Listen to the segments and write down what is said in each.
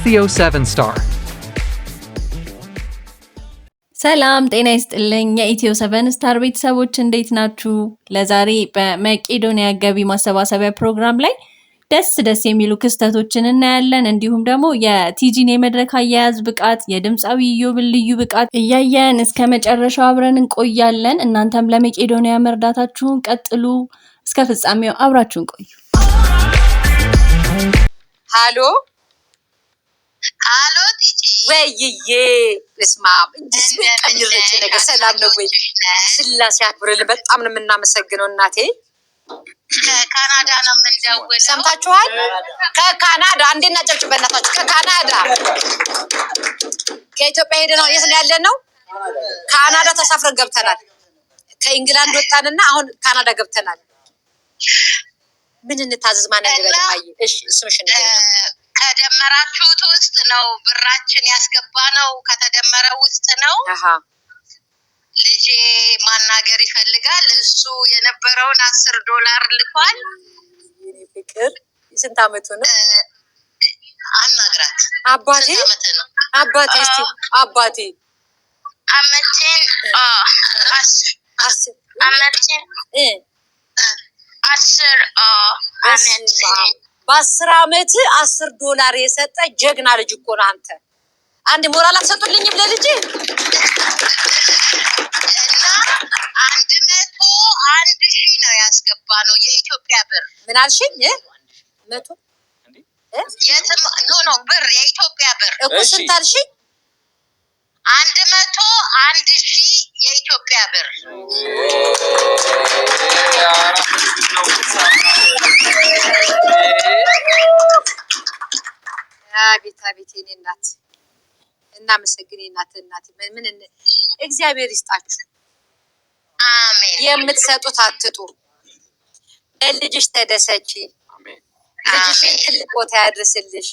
Ethio 7-Star. ሰላም ጤና ይስጥልኝ የኢትዮ 7-Star ቤተሰቦች እንዴት ናችሁ? ለዛሬ በመቄዶንያ ገቢ ማሰባሰቢያ ፕሮግራም ላይ ደስ የሚሉ ክስተቶችን እናያለን። እንዲሁም ደግሞ የቲጂን የመድረክ አያያዝ ብቃት፣ የድምጻዊ ኢዮብን ልዩ ብቃት እያየን እስከ መጨረሻው አብረን እንቆያለን። እናንተም ለመቄዶንያ መርዳታችሁን ቀጥሉ። እስከ ፍጻሜው አብራችሁን ቆዩ። ሃሎ ቲጂ ወይዬ እስማ እንዴት ቀኝልሽ ነገር ሰላም ነው ወይ? ስላሴ ያክብርልኝ። በጣም ነው የምናመሰግነው እናቴ። ከካናዳ ነው የምንደውለው። ሰምታችኋል? ከካናዳ አንዴና ጨብጭ በእናታችሁ። ከካናዳ ከኢትዮጵያ ሄደን ነው የት ነው ያለነው? ካናዳ ተሳፍረን ገብተናል። ከእንግላንድ ወጣንና አሁን ካናዳ ገብተናል። ምን እንታዘዝ? ማን እንደገለማይ? እሺ ስምሽ እንደገና ከደመራችሁት ውስጥ ነው ብራችን ያስገባ ነው። ከተደመረው ውስጥ ነው። ልጄ ማናገር ይፈልጋል። እሱ የነበረውን $10 ልኳል። የኔ ፍቅር ስንት አመቱ ነው? አናግራት አባቴ አባቴ እስቲ አባቴ አመቴን በ10 አመት $10 የሰጠ ጀግና ልጅ እኮ ነው አንተ። አንድ ሞራል አትሰጡልኝም ለልጅ? እና 101,000 ነው ያስገባ ነው የኢትዮጵያ ብር። ምን አልሽኝ? 100 ብር የኢትዮጵያ ብር እኮ ስንት አልሽኝ? 101,000 የኢትዮጵያ ብር። አቤት የኔ እናት እናመሰግን። እናት ምን እግዚአብሔር ይስጣችሁ። አሜን። የምትሰጡት አትጡ። ለልጅሽ ተደሰቺ። ልጅሽን ትልቅ ቦታ ያድርስልሽ።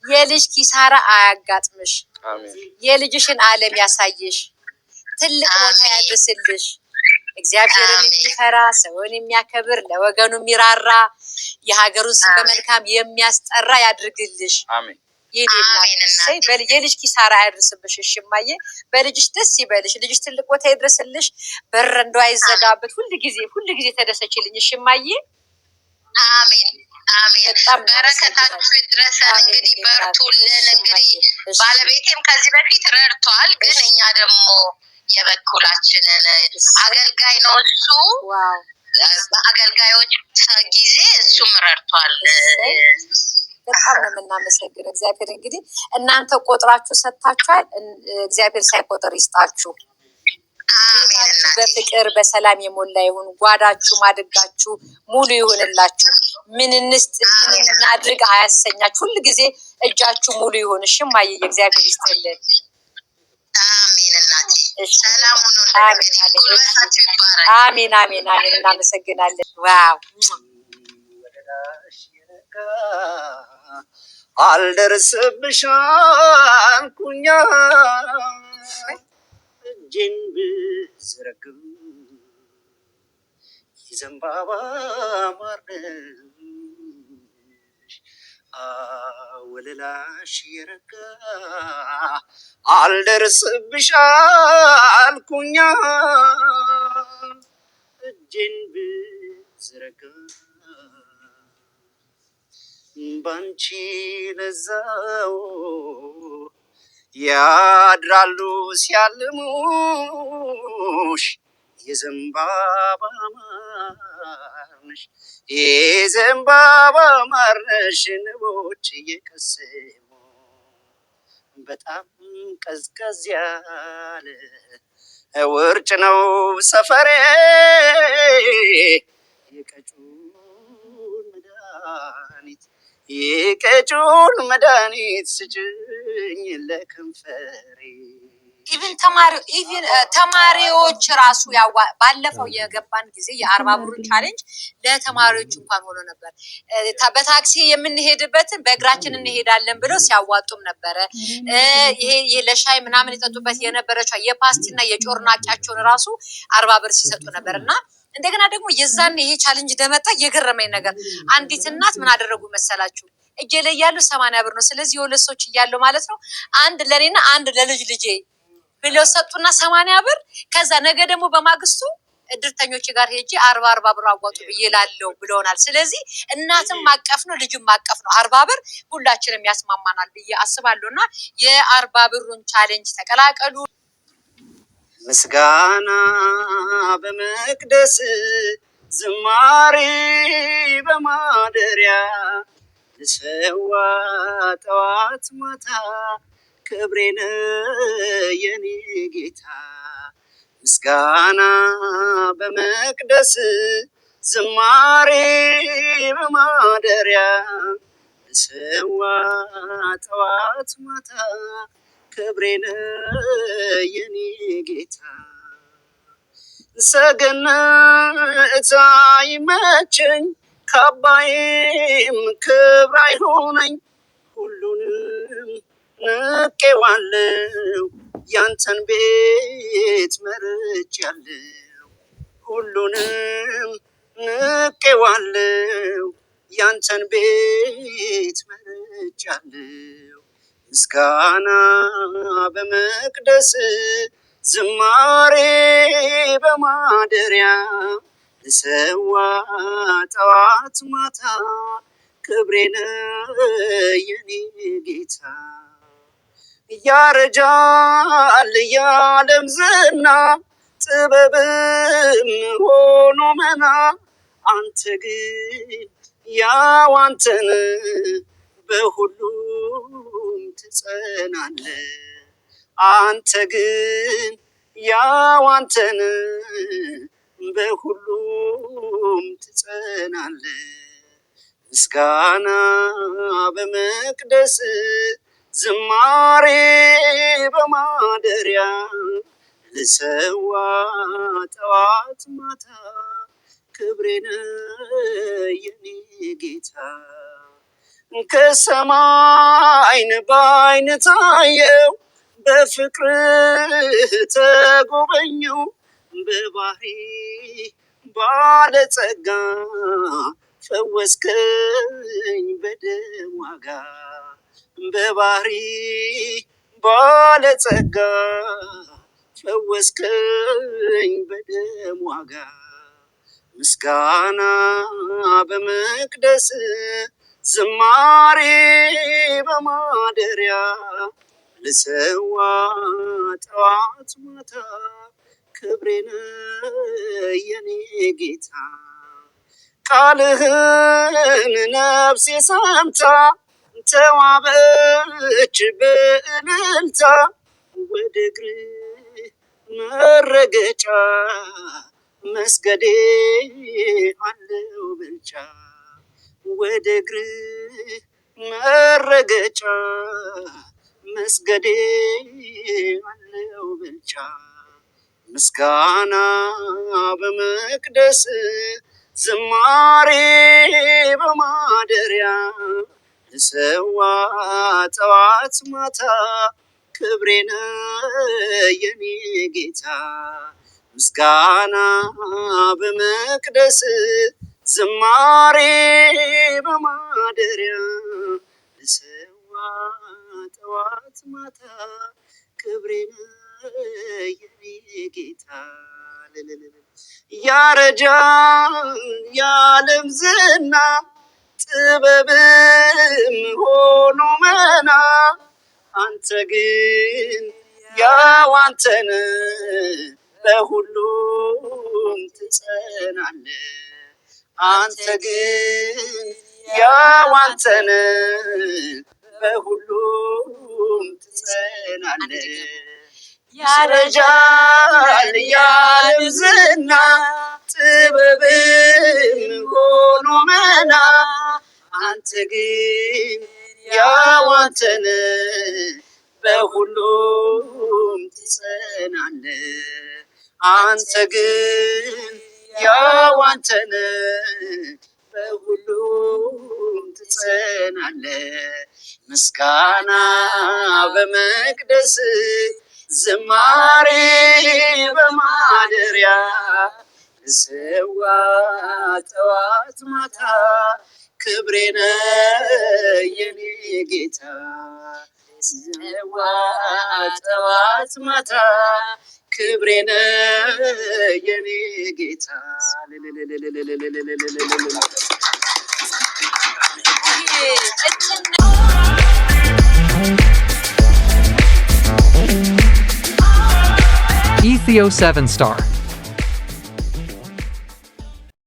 የልጅ ኪሳራ አያጋጥምሽ። የልጅሽን ዓለም ያሳይሽ። ትልቅ ቦታ ያድርስልሽ። እግዚአብሔርን የሚፈራ ሰውን የሚያከብር ለወገኑ የሚራራ የሀገሩን ስም በመልካም የሚያስጠራ ያድርግልሽ። አሜን። የልጅ ኪሳራ አያድርስብሽ። እሺ እማዬ በልጅሽ ደስ ይበልሽ። ልጅሽ ትልቅ ቦታ ይድረስልሽ። በር እንደው አይዘጋበት። ሁሉ ጊዜ ተደሰችልኝ። እሺ እማዬ። አሜን። በረከታችሁ ይድረሰን። እንግዲህ በርቱልን። እንግዲህ ባለቤቴም ከዚህ በፊት ረድቷል፣ ግን እኛ ደግሞ የበኩላችንን አገልጋይ ነው እሱ። በአገልጋዮች ጊዜ እሱም ረድቷል። በጣም ነው የምናመሰግነው። እግዚአብሔር እንግዲህ እናንተ ቆጥራችሁ ሰጥታችኋል። እግዚአብሔር ሳይቆጥር ይስጣችሁ። በፍቅር በሰላም የሞላ ይሁን። ጓዳችሁ ማድጋችሁ ሙሉ ይሁንላችሁ። ምን እንስጥ ምን እናድርግ አያሰኛችሁ። ሁሉ ጊዜ እጃችሁ ሙሉ ይሁን። እሺ እማዬ እግዚአብሔር ይስጥልን። አሜን እናቴ። ሰላም ሁኑ። ጉልበታችሁ ይባረክ። አሜን። እናመሰግናለን። ዋው አልደርስብሽ አልኩኛ እጄን ብዘረግም የዘንባባ ማርነሽ ወለላሽ የረጋ አልደርስብሽ አልኩኛ እጄን ብዘረግም ባንቺ ለዛው ያድራሉ ሲያልሙሽ የዘንባባ ማርነሽ ንቦች እየቀሰሙ በጣም ቀዝቀዝ ያለ ውርጭ ነው ሰፈሬ የቀጩን መድኃኒት ስጭኝ ለከንፈሬ። ኢቭን ተማሪዎች ራሱ ባለፈው የገባን ጊዜ የ40 ብር ቻሌንጅ ለተማሪዎች እንኳን ሆኖ ነበር። በታክሲ የምንሄድበትን በእግራችን እንሄዳለን ብለው ሲያዋጡም ነበረ። ይሄ ለሻይ ምናምን የጠጡበት የነበረችው የፓስቲና የጮርናቂያቸውን ራሱ 40 ብር ሲሰጡ ነበርና እንደገና ደግሞ የዛን ይሄ ቻሌንጅ ደመጣ የገረመኝ ነገር አንዲት እናት ምን አደረጉ መሰላችሁ? እጄ ላይ ያለው 80 ብር ነው። ስለዚህ የሁለት ሰዎች እያለው ማለት ነው አንድ ለኔና አንድ ለልጅ ልጄ ብለው ሰጡና 80 ብር። ከዛ ነገ ደግሞ በማግስቱ እድርተኞች ጋር ሄጄ 40 ብር አዋጡ ብዬ ላለው ብለውናል። ስለዚህ እናትም ማቀፍ ነው ልጅም ማቀፍ ነው። 40 ብር ሁላችንም ያስማማናል ብዬ አስባለሁና የ40 ብሩን ቻሌንጅ ተቀላቀሉ። ምስጋና በመቅደስ ዝማሬ በማደሪያ ልሰዋ ጠዋት ማታ ክብሬን የኔ ጌታ ምስጋና በመቅደስ ዝማሬ በማደሪያ ልሰዋ ጠዋት ማታ ክብሬን የኔ ጌታ ሰገነት አይመቸኝ ካባዬም ክብር አይሆነኝ ሁሉንም ንቄዋለሁ ያንተን ቤት መርጫለሁ ሁሉንም ንቄዋለሁ ያንተን ቤት መርጫለሁ ምስጋና በመቅደስ ዝማሬ በማደሪያ ልሰዋ ጠዋት ማታ ክብሬን የኔ ጌታ ያረጃል ያለም ዝና ጥበብም ሆኖ መና አንተ ግን ያው አንተን በሁሉም ትጸናለህ አንተ ግን ያው አንተን በሁሉም ትጸናለህ ምስጋና በመቅደስ ዝማሬ በማደሪያ ልሰዋ ጠዋት ማታ ክብሬን የኔ ጌታ ከሰማይን ባይን ታየው በፍቅርህ ተጎበኘው በባህሪ ባለጸጋ ፈወስከኝ በደም ዋጋ በባህሪ ባለጸጋ ፈወስከኝ በደም ዋጋ ምስጋና በመቅደስ ዝማሬ በማደሪያ ልሰዋ ጠዋት ማታ ክብሬን የኔ ጌታ ቃልህን ነፍሴ ሰምታ ተዋበች በእልልታ ወደ እግርህ መረገጫ መስገዴ አለው ብልጫ ወደ እግርህ መረገጫ መስገዴ አለው ብልጫ ምስጋና በመቅደስ ዝማሬ በማደሪያ ልሰዋ ጠዋት ማታ ክብሬን የኔ ጌታ ምስጋና በመቅደስ ዝማሬ በማደሪያ ልሰዋ ጠዋት ማታ ክብሬን የኔ ጌታ ያረጃል ያለም ዝና ጥበብም ሆኖ መና አንተ ግን ያው አንተን በሁሉም ትጸናለህ አንተ ግን ያው አንተን በሁሉም ትጸናለህ ያረጃል ያለም ዝና ጥበብም ሆኖ መና አንተ ግን ያው አንተን በሁሉም ትጸናለህ አንተ ግን ያው አንተን በሁሉም ትጸናለህ ምስጋና በመቅደስ ዝማሬ በማደሪያ ልሰዋ ጠዋት ማታ ክብሬነ የኔ ጌታ ልሰዋ ጠዋት ማታ ክብሬነ የኔ ጌታ። Ethio 7 Star.